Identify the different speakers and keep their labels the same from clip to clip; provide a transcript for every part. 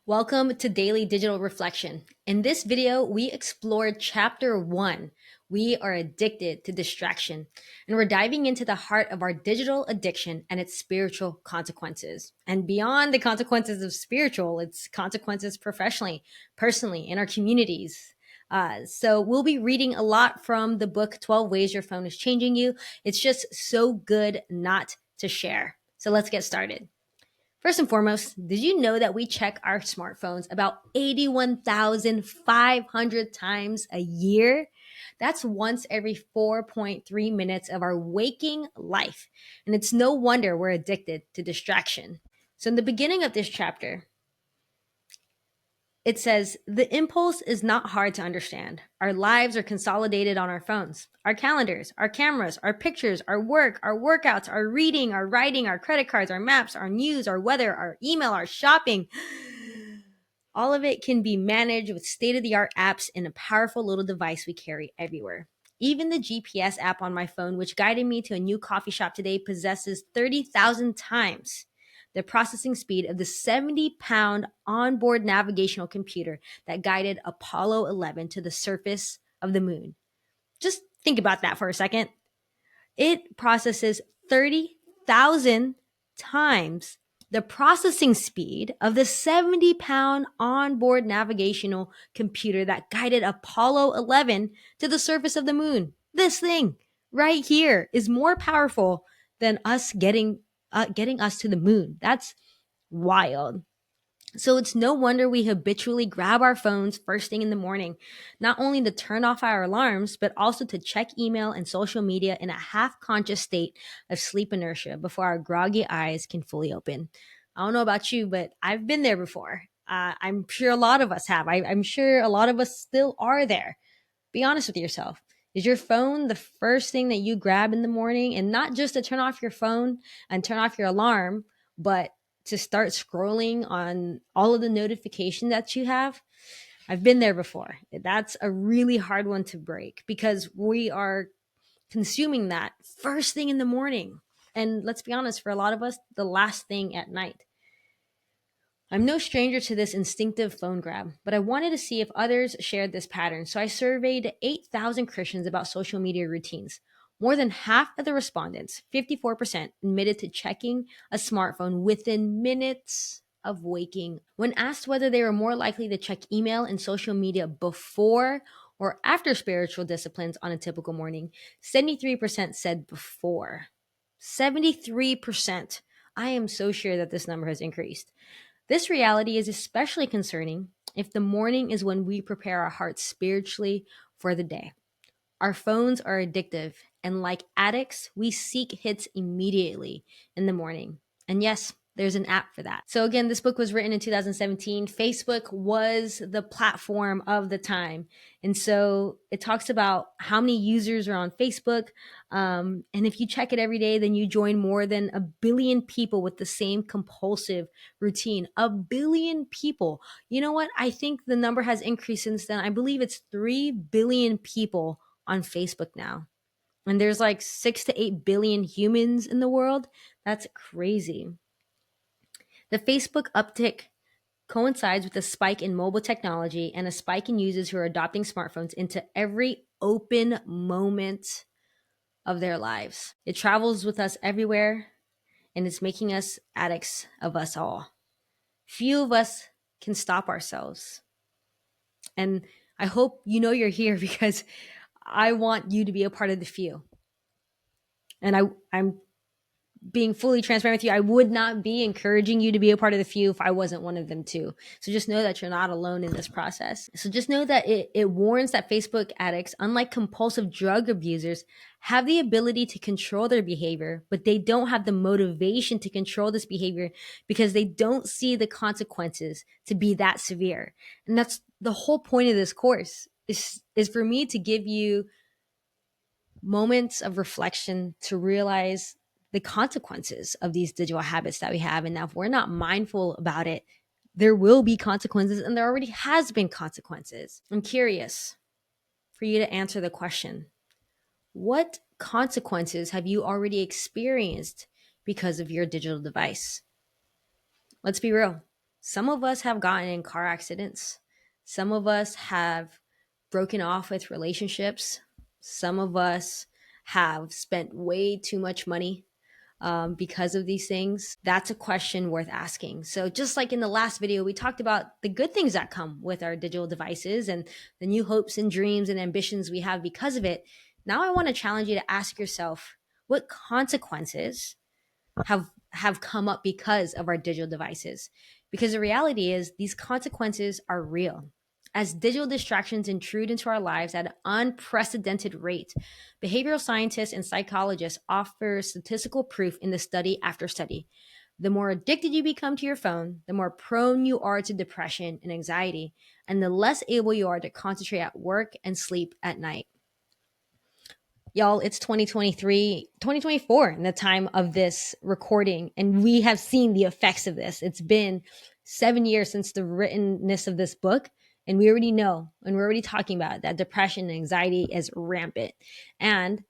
Speaker 1: Welcome to Daily Digital Reflection. In this video, we explored Chapter 1. We are addicted to distraction, and we're diving into the heart of our digital addiction and its spiritual consequences. And beyond the consequences of spiritual, its consequences professionally, personally, in our communities. So we'll be reading a lot from the book 12 Ways Your Phone is Changing You. It's just so good not to share. So let's get started. First and foremost, did you know that we check our smartphones about 81,500 times a year? That's once every 4.3 minutes of our waking life. And it's no wonder we're addicted to distraction. So, in the beginning of this chapter, it says, the impulse is not hard to understand. Our lives are consolidated on our phones, our calendars, our cameras, our pictures, our work, our workouts, our reading, our writing, our credit cards, our maps, our news, our weather, our email, our shopping. All of it can be managed with state-of-the-art apps in a powerful little device we carry everywhere. Even the GPS app on my phone, which guided me to a new coffee shop today, possesses 30,000 times the processing speed of the 70-pound onboard navigational computer that guided Apollo 11 to the surface of the moon. Just think about that for a second. It processes 30,000 times the processing speed of the 70-pound onboard navigational computer that guided Apollo 11 to the surface of the moon. This thing right here is more powerful than us getting us to the moon. That's wild. So it's no wonder we habitually grab our phones first thing in the morning, not only to turn off our alarms, but also to check email and social media in a half-conscious state of sleep inertia before our groggy eyes can fully open. I don't know about you, but I've been there before. I'm sure a lot of us have. I'm sure a lot of us still are there. Be honest with yourself. Is your phone the first thing that you grab in the morning? And not just to turn off your phone and turn off your alarm, but to start scrolling on all of the notifications that you have? I've been there before. That's a really hard one to break because we are consuming that first thing in the morning. And let's be honest, for a lot of us, the last thing at night. I'm no stranger to this instinctive phone grab, but I wanted to see if others shared this pattern. So I surveyed 8,000 Christians about social media routines. More than half of the respondents, 54%, admitted to checking a smartphone within minutes of waking. When asked whether they were more likely to check email and social media before or after spiritual disciplines on a typical morning, 73% said before. 73%. I am so sure that this number has increased. This reality is especially concerning if the morning is when we prepare our hearts spiritually for the day. Our phones are addictive, and like addicts, we seek hits immediately in the morning. And yes, there's an app for that. So again, this book was written in 2017. Facebook was the platform of the time. And so it talks about how many users are on Facebook. And if you check it every day, then you join more than 1 billion people with the same compulsive routine. 1 billion people. You know what? I think the number has increased since then. I believe it's 3 billion people on Facebook now. And there's like 6 to 8 billion humans in the world. That's crazy. The Facebook uptick coincides with a spike in mobile technology and a spike in users who are adopting smartphones into every open moment of their lives. It travels with us everywhere, and it's making us addicts of us all. Few of us can stop ourselves. And I hope you know you're here because I want you to be a part of the few. And I'm being fully transparent with you. I would not be encouraging you to be a part of the few if I wasn't one of them too. So just know that you're not alone in this process. So just know that it warns that Facebook addicts, unlike compulsive drug abusers, have the ability to control their behavior, but they don't have the motivation to control this behavior because they don't see the consequences to be that severe. And that's the whole point of this course is for me to give you moments of reflection to realize the consequences of these digital habits that we have. And now if we're not mindful about it, there will be consequences, and there already has been consequences. I'm curious for you to answer the question, what consequences have you already experienced because of your digital device? Let's be real. Some of us have gotten in car accidents. Some of us have broken off with relationships. Some of us have spent way too much money because of these things. That's a question worth asking. So, just like in the last video, we talked about the good things that come with our digital devices and the new hopes and dreams and ambitions we have because of it. Now, I want to challenge you to ask yourself, what consequences have come up because of our digital devices? Because the reality is these consequences are real. As digital distractions intrude into our lives at an unprecedented rate, behavioral scientists and psychologists offer statistical proof in the study after study. The more addicted you become to your phone, the more prone you are to depression and anxiety, and the less able you are to concentrate at work and sleep at night. Y'all, it's 2023, 2024 in the time of this recording, and we have seen the effects of this. It's been 7 years since the writtenness of this book, and we already know, and we're already talking about it, that depression and anxiety is rampant. And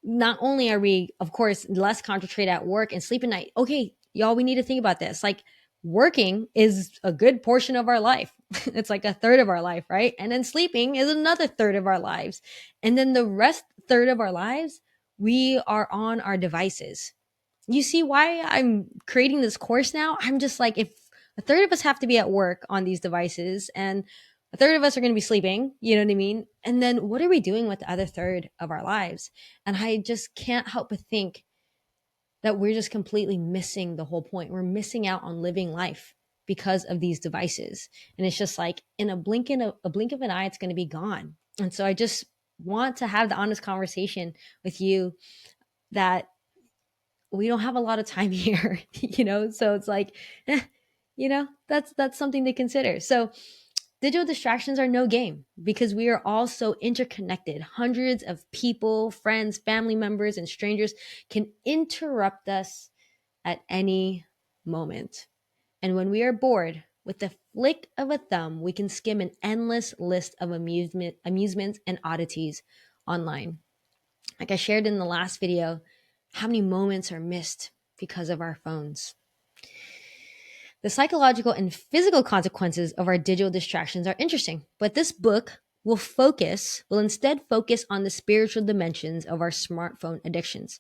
Speaker 1: not only are we, of course, less concentrated at work and sleep at night, okay, y'all, we need to think about this. Like, working is a good portion of our life. It's like a third of our life, right? And then sleeping is another third of our lives. And then the rest third of our lives, we are on our devices. You see why I'm creating this course now? I'm just like, if a third of us have to be at work on these devices and a third of us are going to be sleeping, you know what I mean? And then what are we doing with the other third of our lives? And I just can't help but think that we're just completely missing the whole point. We're missing out on living life because of these devices. And it's just like in a blink of an eye, it's going to be gone. And so I just want to have the honest conversation with you that we don't have a lot of time here, so it's like, that's something to consider. So digital distractions are no game because we are all so interconnected. Hundreds of people, friends, family members, and strangers can interrupt us at any moment. And when we are bored, with the flick of a thumb, we can skim an endless list of amusements and oddities online. Like I shared in the last video, how many moments are missed because of our phones? The psychological and physical consequences of our digital distractions are interesting, but this book will instead focus on the spiritual dimensions of our smartphone addictions.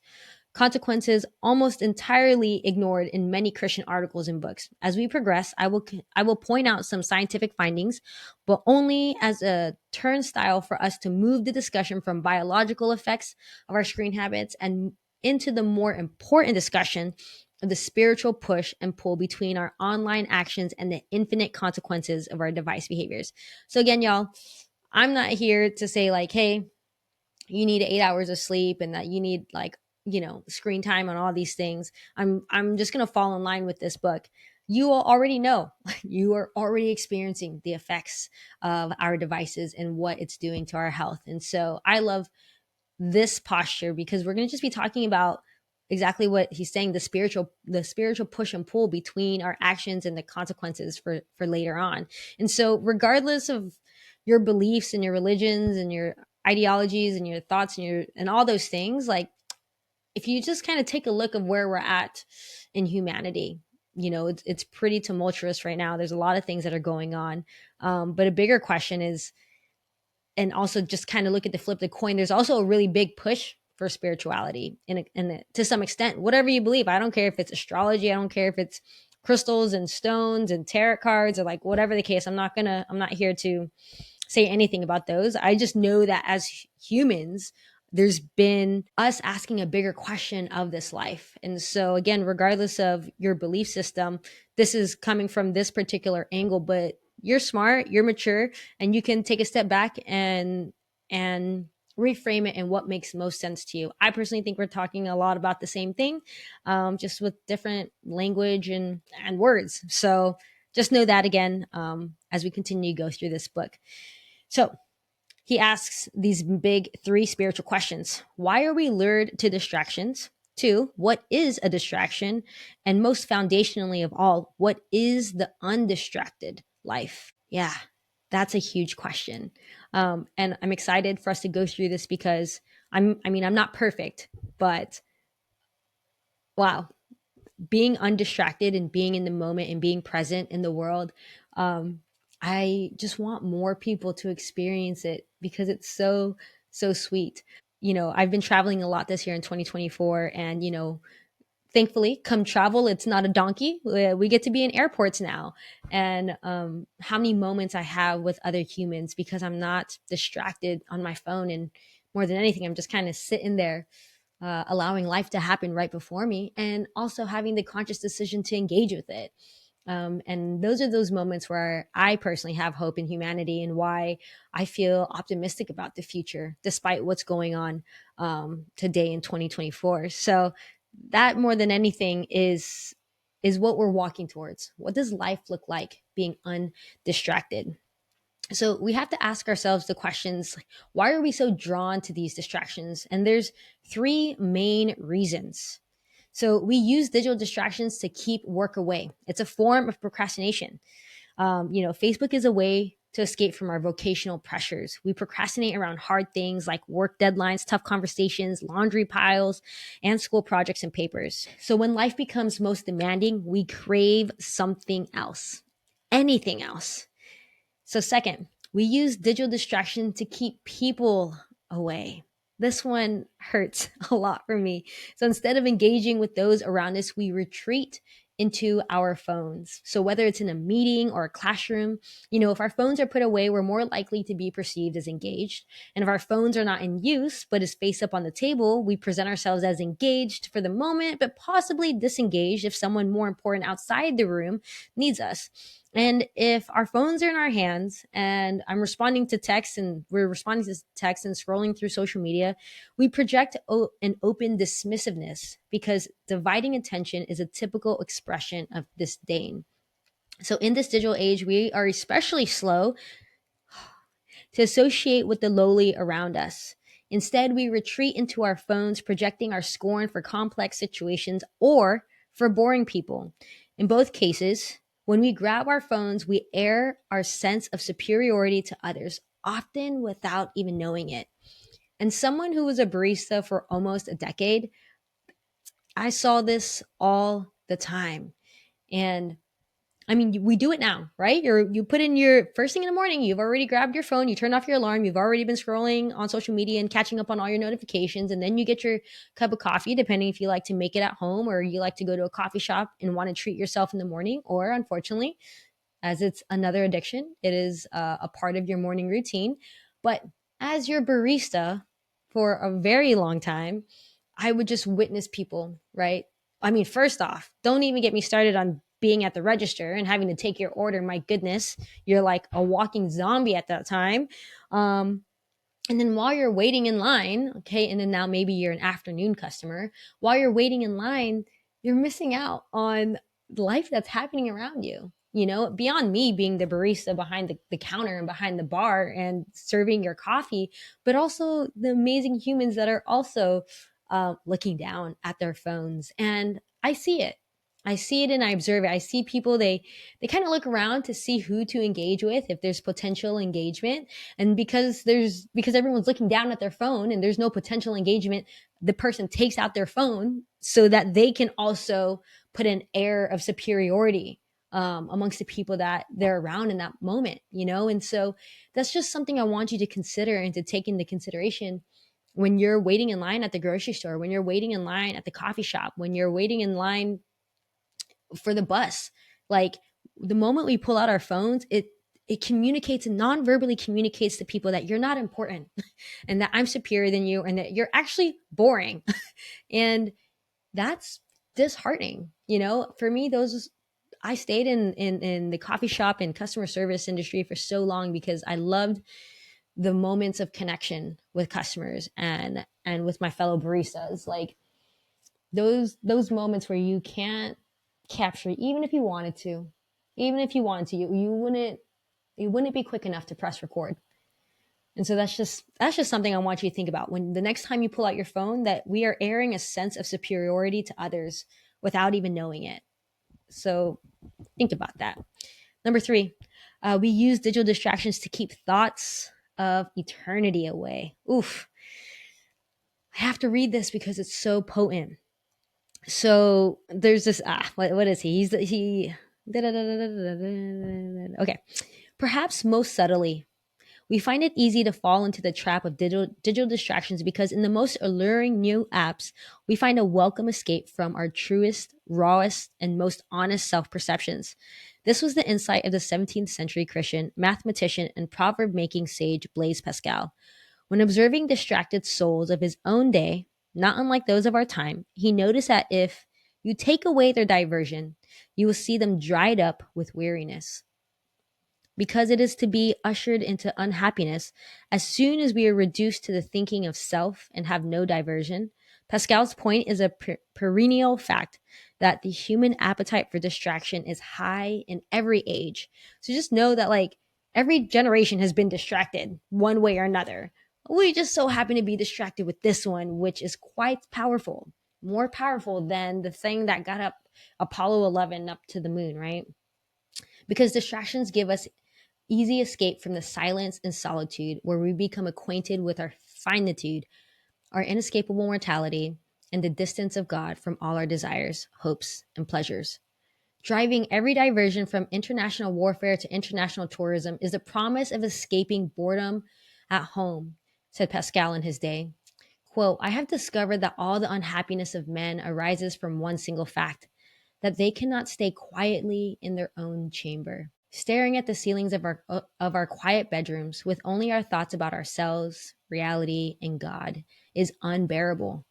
Speaker 1: Consequences almost entirely ignored in many Christian articles and books. As we progress, I will point out some scientific findings, but only as a turnstile for us to move the discussion from biological effects of our screen habits and into the more important discussion of the spiritual push and pull between our online actions and the infinite consequences of our device behaviors. So again, y'all, I'm not here to say like, hey, you need 8 hours of sleep and that you need like, screen time on all these things. I'm just going to fall in line with this book. You will already know, you are already experiencing the effects of our devices and what it's doing to our health. And so I love this posture because we're going to just be talking about exactly what he's saying, the spiritual push and pull between our actions and the consequences for later on. And so regardless of your beliefs and your religions and your ideologies and your thoughts and all those things, like if you just kind of take a look of where we're at in humanity, it's pretty tumultuous right now. There's a lot of things that are going on, but a bigger question is, and also just kind of look at the flip of the coin, there's also a really big push for spirituality and to some extent, whatever you believe. I don't care if it's astrology, I don't care if it's crystals and stones and tarot cards or like whatever the case. I'm not here to say anything about those. I just know that as humans, there's been us asking a bigger question of this life. And so again, regardless of your belief system, this is coming from this particular angle, but you're smart, you're mature, and you can take a step back and reframe it in what makes most sense to you. I personally think we're talking a lot about the same thing, just with different language and words. So just know that again, as we continue to go through this book. So he asks these big three spiritual questions. Why are we lured to distractions? Two, what is a distraction? And most foundationally of all, what is the undistracted life? Yeah, that's a huge question. And I'm excited for us to go through this because I'm not perfect, but wow, being undistracted and being in the moment and being present in the world. Um, I just want more people to experience it because it's so, so sweet. I've been traveling a lot this year in 2024, and, thankfully, come travel, it's not a donkey. We get to be in airports now. And how many moments I have with other humans because I'm not distracted on my phone. And more than anything, I'm just kind of sitting there, allowing life to happen right before me, and also having the conscious decision to engage with it. And those are those moments where I personally have hope in humanity, and why I feel optimistic about the future, despite what's going on today in 2024. So that, more than anything, is what we're walking towards. What does life look like being undistracted? So we have to ask ourselves the questions like, why are we so drawn to these distractions? And there's three main reasons. So we use digital distractions to keep work away. It's a form of procrastination. Facebook is a way to escape from our vocational pressures. We procrastinate around hard things like work deadlines, tough conversations, laundry piles, and school projects and papers. So when life becomes most demanding, we crave something else, anything else. So, second, we use digital distraction to keep people away. This one hurts a lot for me. So, instead of engaging with those around us, we retreat into our phones. So, whether it's in a meeting or a classroom, if our phones are put away, we're more likely to be perceived as engaged. And if our phones are not in use, but is face up on the table, we present ourselves as engaged for the moment, but possibly disengaged if someone more important outside the room needs us. And if our phones are in our hands and I'm responding to text and we're responding to text and scrolling through social media, we project an open dismissiveness because dividing attention is a typical expression of disdain. So in this digital age, we are especially slow to associate with the lowly around us. Instead, we retreat into our phones, projecting our scorn for complex situations or for boring people. In both cases, when we grab our phones, we air our sense of superiority to others, often without even knowing it. And someone who was a barista for almost a decade, I saw this all the time. And I mean, we do it now, right? You put in your first thing in the morning, you've already grabbed your phone, you turned off your alarm, you've already been scrolling on social media and catching up on all your notifications, and then you get your cup of coffee, depending if you like to make it at home or you like to go to a coffee shop and want to treat yourself in the morning, or unfortunately, as it's another addiction, it is a part of your morning routine. But as your barista for a very long time, I would just witness people, right? I mean, first off, don't even get me started on being at the register and having to take your order. My goodness, you're like a walking zombie at that time. Um, and then while you're waiting in line, okay, and then now maybe you're an afternoon customer, while you're waiting in line, you're missing out on life that's happening around you. Beyond me being the barista behind the counter and behind the bar and serving your coffee, but also the amazing humans that are also looking down at their phones. And I see it. I see it and I observe it. I see people, they kind of look around to see who to engage with, if there's potential engagement. And because everyone's looking down at their phone and there's no potential engagement, the person takes out their phone so that they can also put an air of superiority amongst the people that they're around in that moment. And so that's just something I want you to consider and to take into consideration when you're waiting in line at the grocery store, when you're waiting in line at the coffee shop, when you're waiting in line for the bus. Like, the moment we pull out our phones, it communicates and non-verbally communicates to people that you're not important and that I'm superior than you and that you're actually boring. And that's disheartening. For me, those I stayed in the coffee shop and customer service industry for so long because I loved the moments of connection with customers and with my fellow baristas. Like, those moments where you can't capture, even if you wanted to, you wouldn't be quick enough to press record. And so that's just something I want you to think about when the next time you pull out your phone, that we are airing a sense of superiority to others without even knowing it. So think about that. Number three, we use digital distractions to keep thoughts of eternity away. Oof. I have to read this because it's so potent. So there's this what is he? He okay. Perhaps most subtly, we find it easy to fall into the trap of digital distractions because in the most alluring new apps, we find a welcome escape from our truest, rawest, and most honest self perceptions. This was the insight of the 17th century Christian mathematician and proverb making sage Blaise Pascal. When observing distracted souls of his own day, not unlike those of our time, he noticed that if you take away their diversion, you will see them dried up with weariness because it is to be ushered into unhappiness as soon as we are reduced to the thinking of self and have no diversion. Pascal's point is a perennial fact that the human appetite for distraction is high in every age. So just know that, like, every generation has been distracted one way or another. We just so happen to be distracted with this one, which is quite powerful, more powerful than the thing that got up Apollo 11 up to the moon, right? Because distractions give us easy escape from the silence and solitude where we become acquainted with our finitude, our inescapable mortality, and the distance of God from all our desires, hopes, and pleasures. Driving every diversion from international warfare to international tourism is the promise of escaping boredom at home, said Pascal in his day. Quote, I have discovered that all the unhappiness of men arises from one single fact, that they cannot stay quietly in their own chamber. Staring at the ceilings of our quiet bedrooms with only our thoughts about ourselves, reality, and God is unbearable.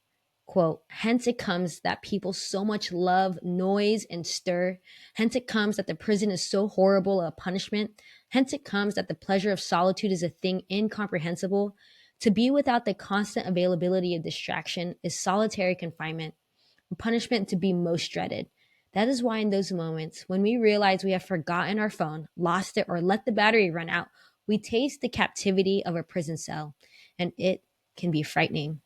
Speaker 1: Quote, hence it comes that people so much love noise and stir. Hence it comes that the prison is so horrible a punishment. Hence it comes that the pleasure of solitude is a thing incomprehensible. To be without the constant availability of distraction is solitary confinement, punishment to be most dreaded. That is why, in those moments when we realize we have forgotten our phone, lost it, or let the battery run out, we taste the captivity of a prison cell, and it can be frightening.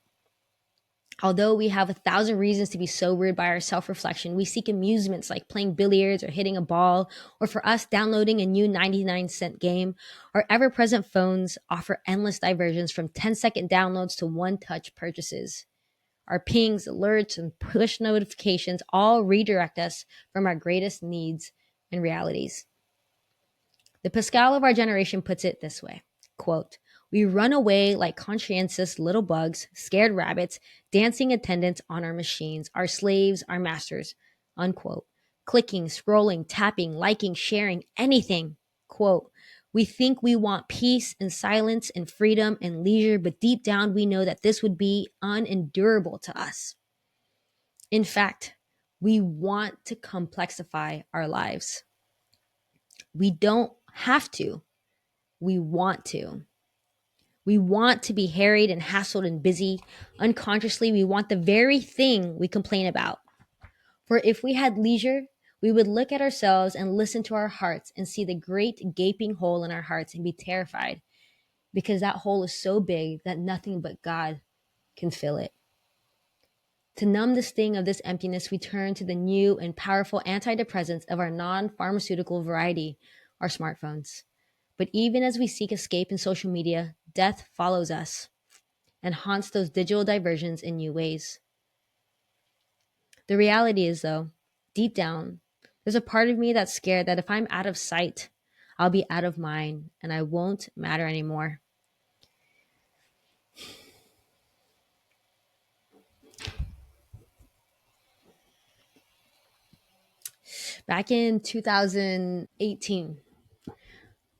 Speaker 1: Although we have 1,000 reasons to be sobered by our self reflection, we seek amusements like playing billiards or hitting a ball, or for us, downloading a new 99-cent game. Our ever present phones offer endless diversions from 10-second downloads to one touch purchases. Our pings, alerts, and push notifications all redirect us from our greatest needs and realities. The Pascal of our generation puts it this way, quote, we run away like conscientious little bugs, scared rabbits, dancing attendants on our machines, our slaves, our masters, unquote. Clicking, scrolling, tapping, liking, sharing, anything, quote. We think we want peace and silence and freedom and leisure, but deep down we know that this would be unendurable to us. In fact, we want to complexify our lives. We don't have to. We want to. We want to be harried and hassled and busy. Unconsciously, we want the very thing we complain about. For if we had leisure, we would look at ourselves and listen to our hearts and see the great gaping hole in our hearts and be terrified because that hole is so big that nothing but God can fill it. To numb the sting of this emptiness, we turn to the new and powerful antidepressants of our non pharmaceutical variety, our smartphones. But even as we seek escape in social media, death follows us and haunts those digital diversions in new ways. The reality is, though, deep down, there's a part of me that's scared that if I'm out of sight, I'll be out of mind and I won't matter anymore. Back in 2018,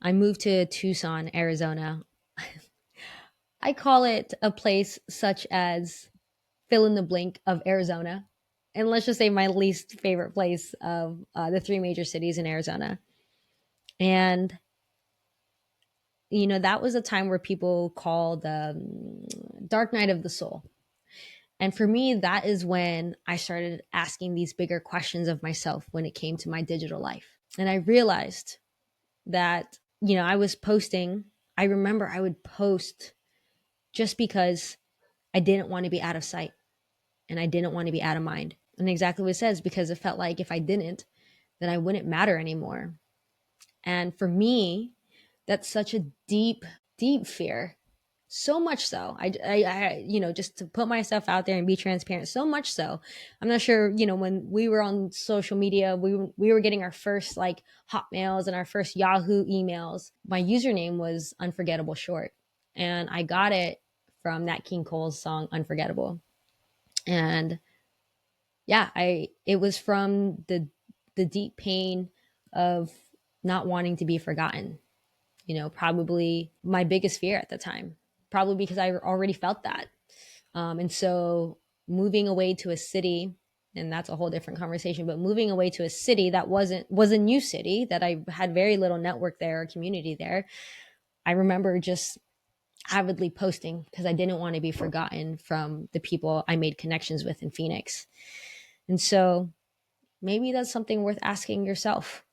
Speaker 1: I moved to Tucson, Arizona. I call it a place such as fill in the blank of Arizona. And let's just say my least favorite place of the three major cities in Arizona. And, that was a time where people call the dark night of the soul. And for me, that is when I started asking these bigger questions of myself when it came to my digital life. And I realized that, I was posting. I remember I would post just because I didn't want to be out of sight and I didn't want to be out of mind. And exactly what it says, because it felt like if I didn't, then I wouldn't matter anymore. And for me, that's such a deep, deep fear, So much so, just to put myself out there and be transparent, so much so, I'm not sure, when we were on social media, we were getting our first like Hotmails and our first Yahoo emails. My username was Unforgettable Short, and I got it from Nat King Cole's song Unforgettable. And yeah, I it was from the deep pain of not wanting to be forgotten. Probably my biggest fear at the time, probably because I already felt that. And so moving away to a city, and that's a whole different conversation, but moving away to a city that was a new city that I had very little network there or community there. I remember just avidly posting because I didn't want to be forgotten from the people I made connections with in Phoenix. And so maybe that's something worth asking yourself.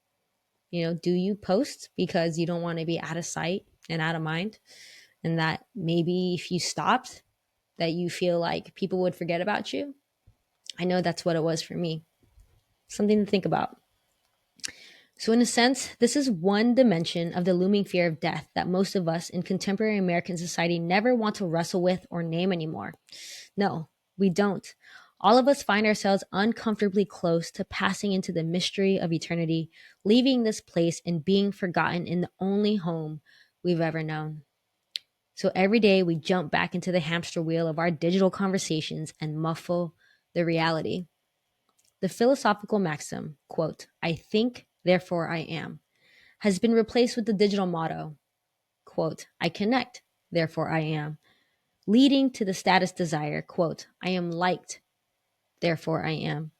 Speaker 1: Do you post because you don't want to be out of sight and out of mind? And that maybe if you stopped, that you feel like people would forget about you? I know that's what it was for me. Something to think about. So, in a sense, this is one dimension of the looming fear of death that most of us in contemporary American society never want to wrestle with or name anymore. No, we don't. All of us find ourselves uncomfortably close to passing into the mystery of eternity, leaving this place and being forgotten in the only home we've ever known. So every day we jump back into the hamster wheel of our digital conversations and muffle the reality. The philosophical maxim, quote, I think, therefore I am, has been replaced with the digital motto, quote, I connect, therefore I am, leading to the status desire, quote, I am liked, therefore I am.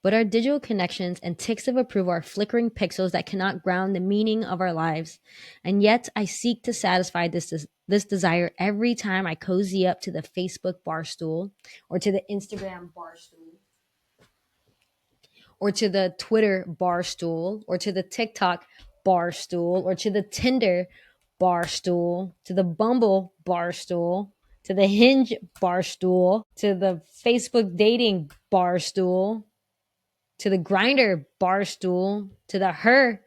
Speaker 1: But our digital connections and ticks of approval are flickering pixels that cannot ground the meaning of our lives. And yet I seek to satisfy this desire every time I cozy up to the Facebook bar stool, or to the Instagram bar stool, or to the Twitter bar stool, or to the TikTok bar stool, or to the Tinder bar stool, to the Bumble bar stool, to the Hinge bar stool, to the Facebook dating bar stool, to the Grinder bar stool, to the Her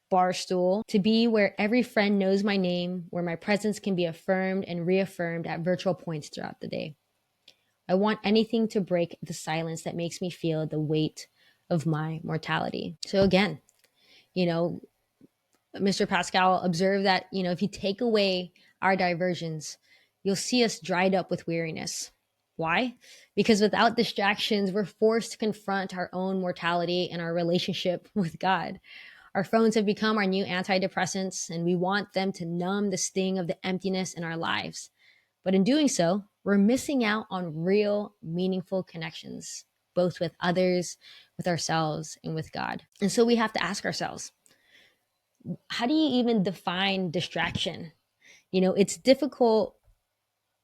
Speaker 1: bar stool, to be where every friend knows my name, where my presence can be affirmed and reaffirmed at virtual points throughout the day. I want anything to break the silence that makes me feel the weight of my mortality. So again, you know, Mr. Pascal observed that, if you take away our diversions, you'll see us dried up with weariness. Why? Because without distractions, we're forced to confront our own mortality and our relationship with God. Our phones have become our new antidepressants, and we want them to numb the sting of the emptiness in our lives. But in doing so, we're missing out on real, meaningful connections, both with others, with ourselves, and with God. And so we have to ask ourselves, how do you even define distraction? It's difficult.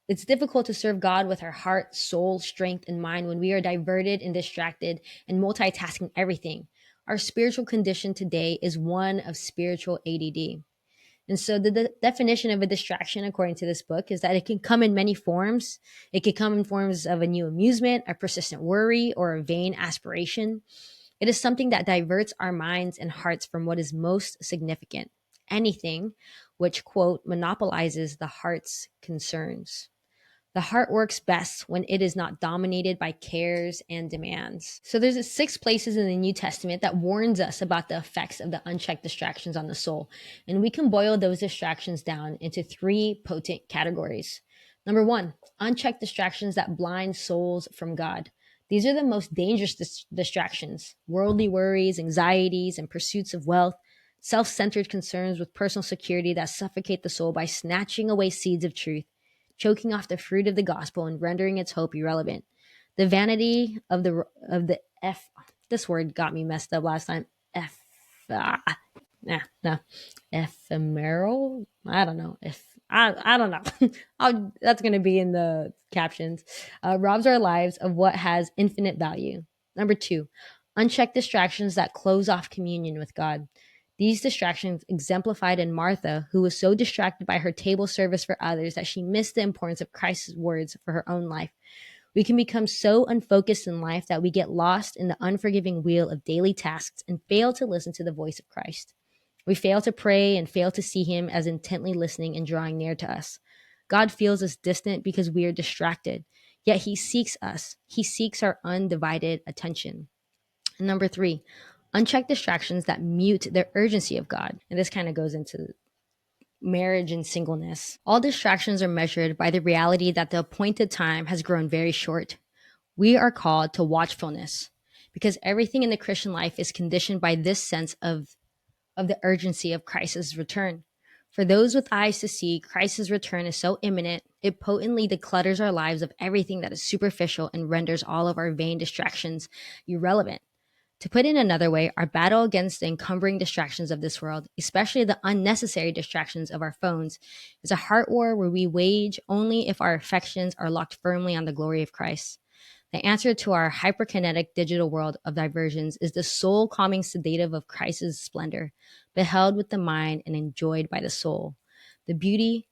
Speaker 1: It's difficult to serve God with our heart, soul, strength, and mind when we are diverted and distracted and multitasking everything. Our spiritual condition today is one of spiritual ADD. And so the definition of a distraction, according to this book, is that it can come in many forms. It could come in forms of a new amusement, a persistent worry, or a vain aspiration. It is something that diverts our minds and hearts from what is most significant, anything which, quote, monopolizes the heart's concerns. The heart works best when it is not dominated by cares and demands. So there's 6 places in the New Testament that warns us about the effects of the unchecked distractions on the soul. And we can boil those distractions down into 3 potent categories. Number 1, unchecked distractions that blind souls from God. These are the most dangerous distractions: worldly worries, anxieties, and pursuits of wealth, self-centered concerns with personal security that suffocate the soul by snatching away seeds of truth, choking off the fruit of the gospel and rendering its hope irrelevant. The vanity of the f this word got me messed up last time. F no ephemeral. I don't know if I don't know. That's going to be in the captions. Robs our lives of what has infinite value. Number 2, unchecked distractions that close off communion with God. These distractions exemplified in Martha, who was so distracted by her table service for others that she missed the importance of Christ's words for her own life. We can become so unfocused in life that we get lost in the unforgiving wheel of daily tasks and fail to listen to the voice of Christ. We fail to pray and fail to see him as intently listening and drawing near to us. God feels us distant because we are distracted. Yet he seeks us. He seeks our undivided attention. And number three, unchecked distractions that mute the urgency of God. And this kind of goes into marriage and singleness. All distractions are measured by the reality that the appointed time has grown very short. We are called to watchfulness because everything in the Christian life is conditioned by this sense of the urgency of Christ's return. For those with eyes to see, Christ's return is so imminent, it potently declutters our lives of everything that is superficial and renders all of our vain distractions irrelevant. To put it another way, our battle against the encumbering distractions of this world, especially the unnecessary distractions of our phones, is a heart war where we wage only if our affections are locked firmly on the glory of Christ. The answer to our hyperkinetic digital world of diversions is the soul calming sedative of Christ's splendor, beheld with the mind and enjoyed by the soul. The beauty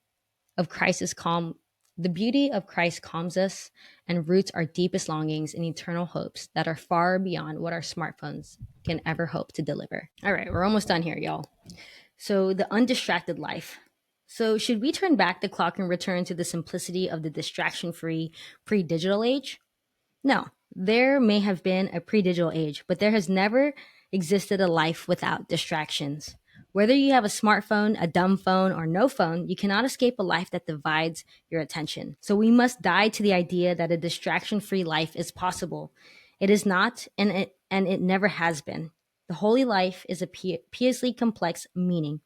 Speaker 1: of Christ's calm the beauty of Christ calms us and roots our deepest longings in eternal hopes that are far beyond what our smartphones can ever hope to deliver. All right, we're almost done here, y'all. So, the undistracted life. So, should we turn back the clock and return to the simplicity of the distraction free pre digital age? No, there may have been a pre digital age, but there has never existed a life without distractions. Whether you have a smartphone, a dumb phone, or no phone, you cannot escape a life that divides your attention. So we must die to the idea that a distraction free life is possible. It is not, and it never has been. The holy life is a piously complex meaning.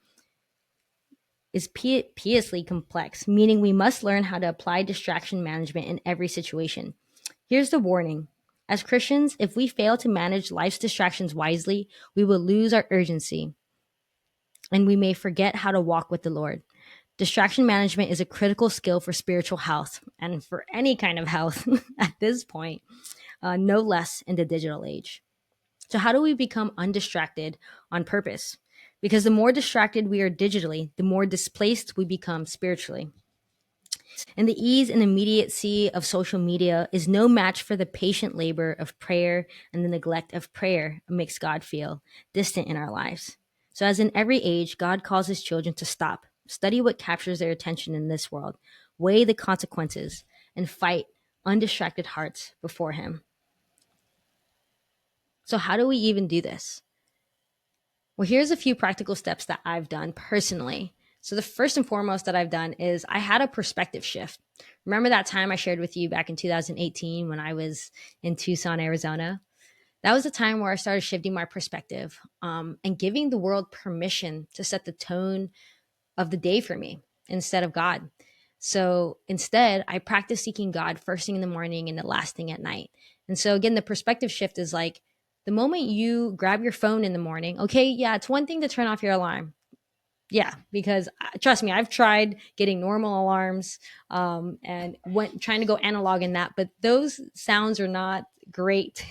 Speaker 1: Piously complex, meaning we must learn how to apply distraction management in every situation. Here's the warning. As Christians, if we fail to manage life's distractions wisely, we will lose our urgency and we may forget how to walk with the Lord. Distraction management is a critical skill for spiritual health and for any kind of health at this point, no less in the digital age. So, how do we become undistracted on purpose? Because the more distracted we are digitally, the more displaced we become spiritually. And the ease and immediacy of social media is no match for the patient labor of prayer, and the neglect of prayer makes God feel distant in our lives. So, as in every age, God calls his children to stop, study what captures their attention in this world, weigh the consequences, and fight undistracted hearts before him. So, how do we even do this? Well, here's a few practical steps that I've done personally. So, the first and foremost that I've done is I had a perspective shift. Remember that time I shared with you back in 2018 when I was in Tucson, Arizona? That was the time where I started shifting my perspective and giving the world permission to set the tone of the day for me instead of God. So instead, I practice seeking God first thing in the morning and the last thing at night. And so again, the perspective shift is like the moment you grab your phone in the morning, okay, yeah, it's one thing to turn off your alarm. Yeah, because trust me, I've tried getting normal alarms and went trying to go analog in that, but those sounds are not great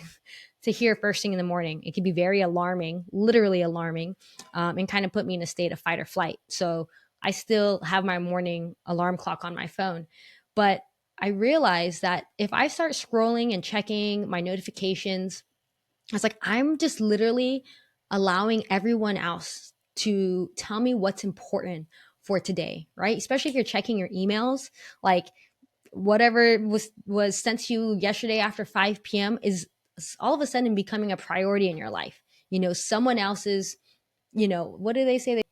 Speaker 1: to hear first thing in the morning. It can be very alarming, literally alarming, and kind of put me in a state of fight or flight. So I still have my morning alarm clock on my phone. But I realized that if I start scrolling and checking my notifications, it's like I'm just literally allowing everyone else to tell me what's important for today, right? Especially if you're checking your emails, like whatever was sent to you yesterday after 5 p.m. is all of a sudden becoming a priority in your life. You know, someone else's, what do they say?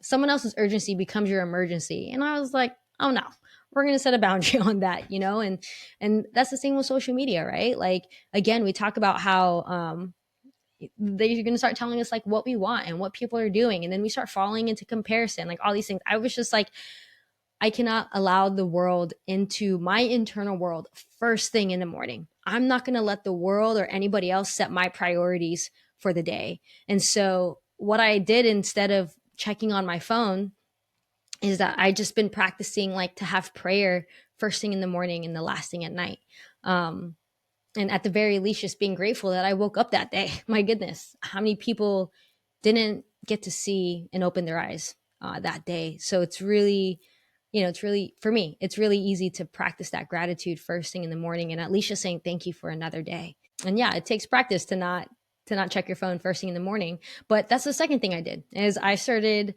Speaker 1: Someone else's urgency becomes your emergency. And I was like, oh no, we're going to set a boundary on that, and that's the same with social media, right? Like, again, we talk about how, they're going to start telling us like what we want and what people are doing. And then we start falling into comparison, like all these things. I was just like, I cannot allow the world into my internal world first thing in the morning. I'm not going to let the world or anybody else set my priorities for the day. And so what I did instead of checking on my phone is that I just been practicing like to have prayer first thing in the morning and the last thing at night. And at the very least, just being grateful that I woke up that day. My goodness, how many people didn't get to see and open their eyes that day? So it's really, it's really, for me, it's really easy to practice that gratitude first thing in the morning and at least just saying thank you for another day. And yeah, it takes practice to not check your phone first thing in the morning. But that's the second thing I did is I started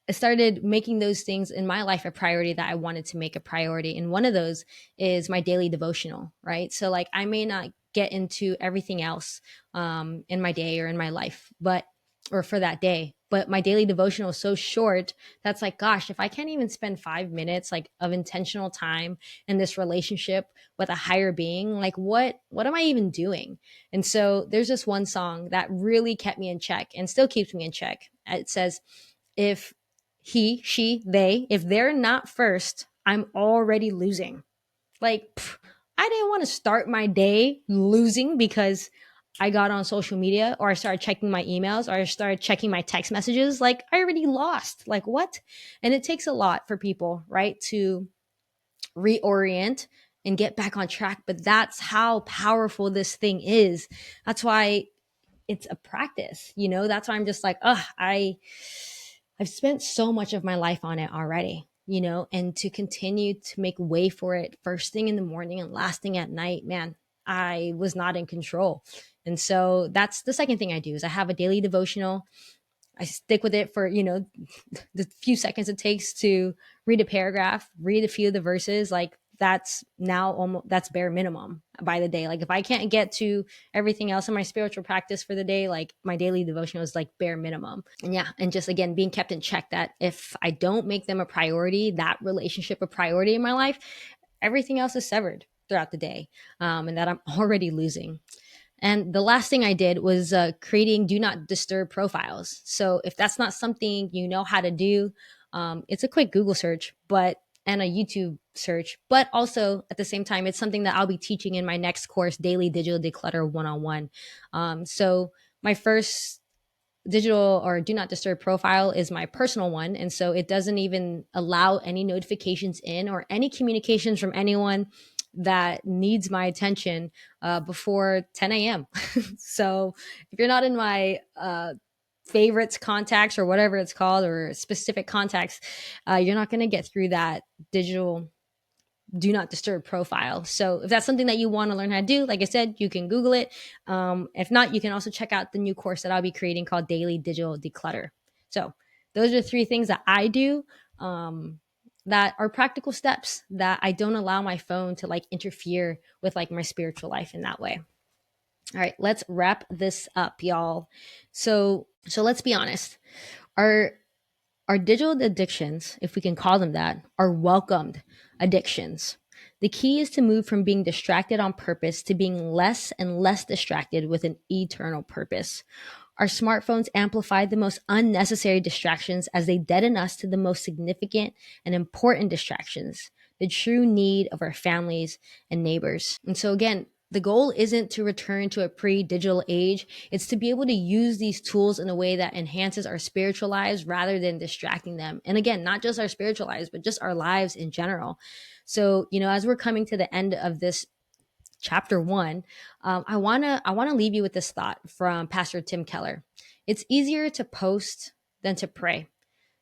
Speaker 1: I started making those things in my life a priority that I wanted to make a priority. And one of those is my daily devotional, right? So, like, I may not get into everything else in my day or in my life, but, or for that day, but my daily devotional is so short that's like, gosh, if I can't even spend 5 minutes like of intentional time in this relationship with a higher being, like what am I even doing? And so there's this one song that really kept me in check and still keeps me in check. It says, if he, she, they, if they're not first, I'm already losing. Like, I didn't want to start my day losing because I got on social media or I started checking my emails or I started checking my text messages. Like, I already lost. Like, what? And it takes a lot for people, right, to reorient and get back on track. But that's how powerful this thing is. That's why it's a practice, you know? That's why I'm just like, I've spent so much of my life on it already, you know, and to continue to make way for it first thing in the morning and last thing at night, man, I was not in control. And so that's the second thing I do is I have a daily devotional. I stick with it for, you know, the few seconds it takes to read a paragraph, read a few of the verses. Like, that's now almost, that's bare minimum by the day. Like, if I can't get to everything else in my spiritual practice for the day, like my daily devotional is like bare minimum. And yeah, and just again being kept in check that if I don't make them a priority, that relationship a priority in my life, everything else is severed throughout the day, and that I'm already losing. And the last thing I did was creating do not disturb profiles. So if that's not something you know how to do, it's a quick Google search, but and a YouTube search. But also at the same time, it's something that I'll be teaching in my next course, Daily Digital Declutter 101. So my first digital or do not disturb profile is my personal one. And so it doesn't even allow any notifications in or any communications from anyone that needs my attention before 10 a.m. So if you're not in my favorites contacts or whatever it's called or specific contacts, you're not going to get through that digital do not disturb profile. So if that's something that you want to learn how to do, like I said, you can Google it. If not, you can also check out the new course that I'll be creating called Daily Digital Declutter. So those are three things that I do that are practical steps that I don't allow my phone to like interfere with like my spiritual life in that way. All right, let's wrap this up, y'all. So let's be honest. Our our digital addictions, if we can call them that, are welcomed addictions. The key is to move from being distracted on purpose to being less and less distracted with an eternal purpose. Our smartphones amplify the most unnecessary distractions as they deaden us to the most significant and important distractions, the true need of our families and neighbors. And so, again, the goal isn't to return to a pre digital age. It's to be able to use these tools in a way that enhances our spiritual lives rather than distracting them. And again, not just our spiritual lives, but just our lives in general. So, you know, as we're coming to the end of this chapter 1, I wanna leave you with this thought from Pastor Tim Keller. It's easier to post than to pray.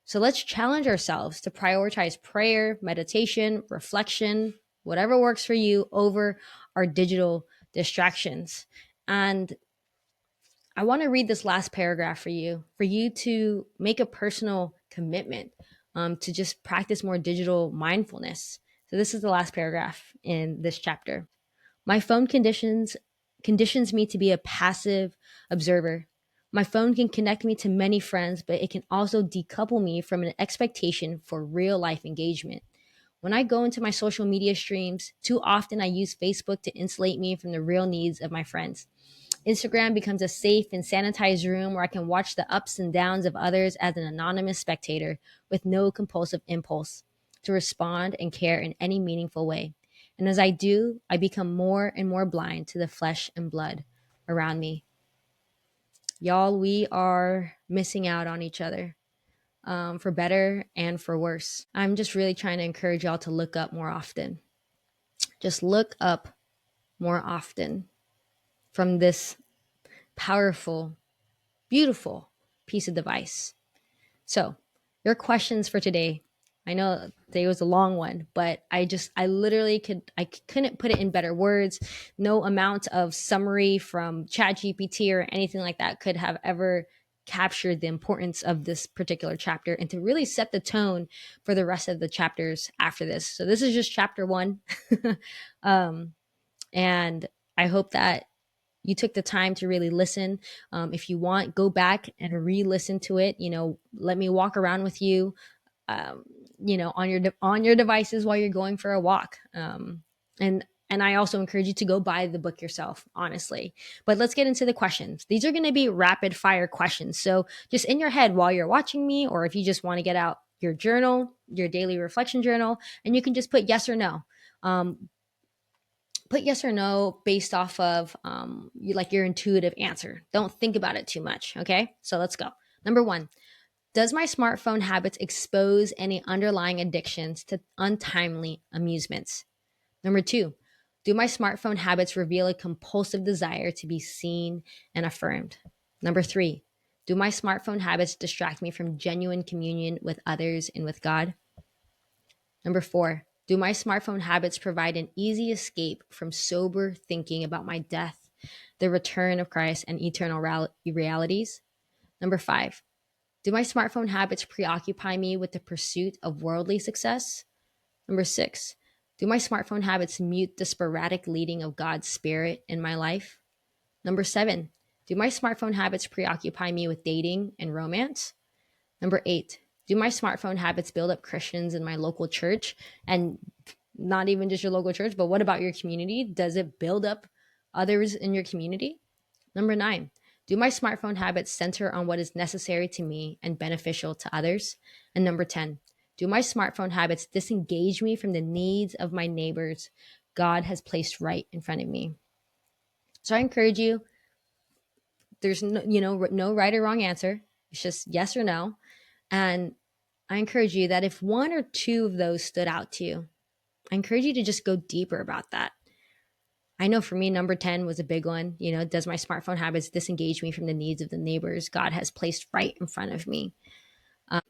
Speaker 1: So let's challenge ourselves to prioritize prayer, meditation, reflection, whatever works for you over our digital distractions. And I want to read this last paragraph for you to make a personal commitment to just practice more digital mindfulness. So this is the last paragraph in this chapter. My phone conditions me to be a passive observer. My phone can connect me to many friends, but it can also decouple me from an expectation for real life engagement. When I go into my social media streams, too often I use Facebook to insulate me from the real needs of my friends. Instagram becomes a safe and sanitized room where I can watch the ups and downs of others as an anonymous spectator with no compulsive impulse to respond and care in any meaningful way. And as I do, I become more and more blind to the flesh and blood around me. Y'all, we are missing out on each other for better and for worse. I'm just really trying to encourage y'all to look up more often. Just look up more often from this powerful, beautiful piece of device. So, your questions for today. I know today was a long one, but I literally I couldn't put it in better words. No amount of summary from ChatGPT or anything like that could have ever capture the importance of this particular chapter and to really set the tone for the rest of the chapters after this. So this is just chapter 1. um, and I hope that you took the time to really listen. If you want, go back and re-listen to it. Let me walk around with you, um, on your devices while you're going for a walk. And I also encourage you to go buy the book yourself, honestly. But let's get into the questions. These are going to be rapid fire questions. So just in your head while you're watching me, or if you just want to get out your journal, your daily reflection journal, and you can just put yes or no. Put yes or no based off of your intuitive answer. Don't think about it too much. Okay, so let's go. Number 1, does my smartphone habits expose any underlying addictions to untimely amusements? Number 2, do my smartphone habits reveal a compulsive desire to be seen and affirmed? Number 3, do my smartphone habits distract me from genuine communion with others and with God? Number 4, do my smartphone habits provide an easy escape from sober thinking about my death, the return of Christ, and eternal realities? Number 5, do my smartphone habits preoccupy me with the pursuit of worldly success? Number 6, do my smartphone habits mute the sporadic leading of God's Spirit in my life? Number 7, do my smartphone habits preoccupy me with dating and romance? Number 8, do my smartphone habits build up Christians in my local church? And not even just your local church, but what about your community? Does it build up others in your community? Number 9, do my smartphone habits center on what is necessary to me and beneficial to others? And number 10, do my smartphone habits disengage me from the needs of my neighbors God has placed right in front of me? So I encourage you, there's no right or wrong answer. It's just yes or no. And I encourage you that if one or two of those stood out to you, I encourage you to just go deeper about that. I know for me, number 10 was a big one. Does my smartphone habits disengage me from the needs of the neighbors God has placed right in front of me?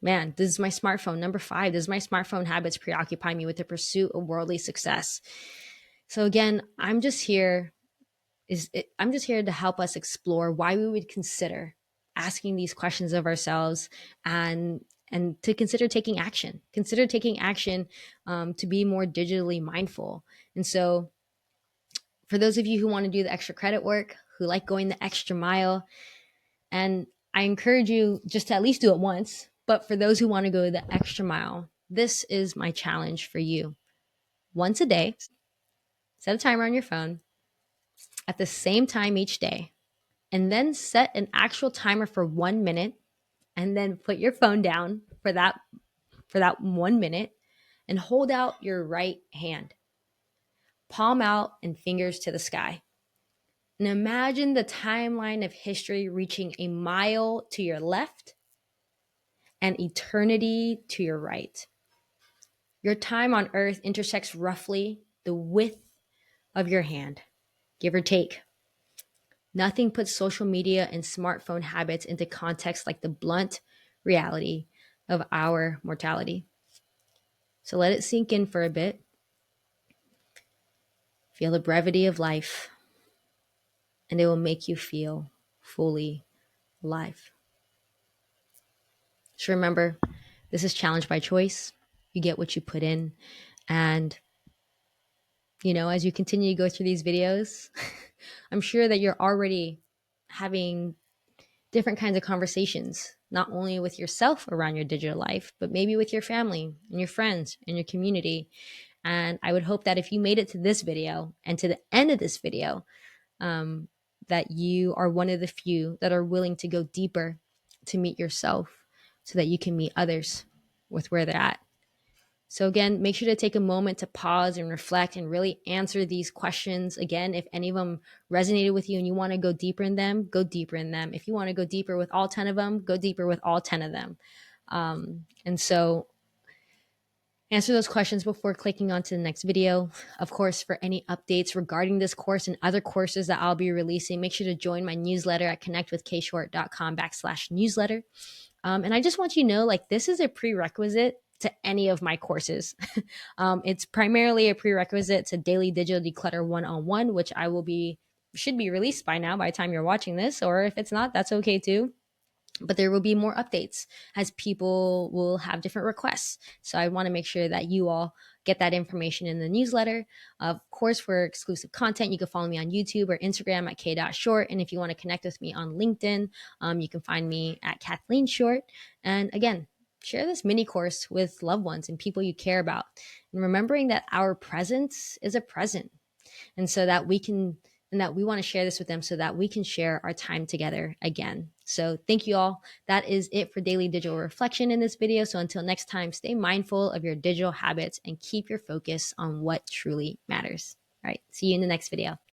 Speaker 1: Man, this is my smartphone. Number 5, does my smartphone habits preoccupy me with the pursuit of worldly success? So again, I'm just here to help us explore why we would consider asking these questions of ourselves, and to consider taking action. Consider taking action to be more digitally mindful. And so, for those of you who want to do the extra credit work, who like going the extra mile, and I encourage you just to at least do it once. But for those who want to go the extra mile, this is my challenge for you. Once a day, set a timer on your phone at the same time each day, and then set an actual timer for 1 minute, and then put your phone down for that 1 minute, and hold out your right hand, palm out and fingers to the sky. And imagine the timeline of history reaching a mile to your left and eternity to your right. Your time on earth intersects roughly the width of your hand, give or take. Nothing puts social media and smartphone habits into context like the blunt reality of our mortality. So let it sink in for a bit. Feel the brevity of life, and it will make you feel fully alive. So remember, this is challenge by choice. You get what you put in. And, as you continue to go through these videos, I'm sure that you're already having different kinds of conversations, not only with yourself around your digital life, but maybe with your family and your friends and your community. And I would hope that if you made it to this video and to the end of this video, that you are one of the few that are willing to go deeper to meet yourself so that you can meet others with where they're at. So again, make sure to take a moment to pause and reflect and really answer these questions. Again, if any of them resonated with you and you want to go deeper in them, go deeper in them. If you want to go deeper with all 10 of them, go deeper with all 10 of them. And so answer those questions before clicking on to the next video. Of course, for any updates regarding this course and other courses that I'll be releasing, make sure to join my newsletter at connectwithkshort.com/newsletter. And I just want you to know, this is a prerequisite to any of my courses. It's primarily a prerequisite to Daily Digital Declutter 101, which should be released by now by the time you're watching this, or if it's not, that's okay too. but there will be more updates as people will have different requests. So I want to make sure that you all get that information in the newsletter. Of course, for exclusive content, you can follow me on YouTube or Instagram at k.short. And if you want to connect with me on LinkedIn, you can find me at Kathleen Short. And again, share this mini course with loved ones and people you care about. And remembering that our presence is a present. And so that we can, and that we want to share this with them so that we can share our time together again. So thank you all. That is it for daily digital reflection in this video. So until next time, stay mindful of your digital habits and keep your focus on what truly matters. All right. See you in the next video.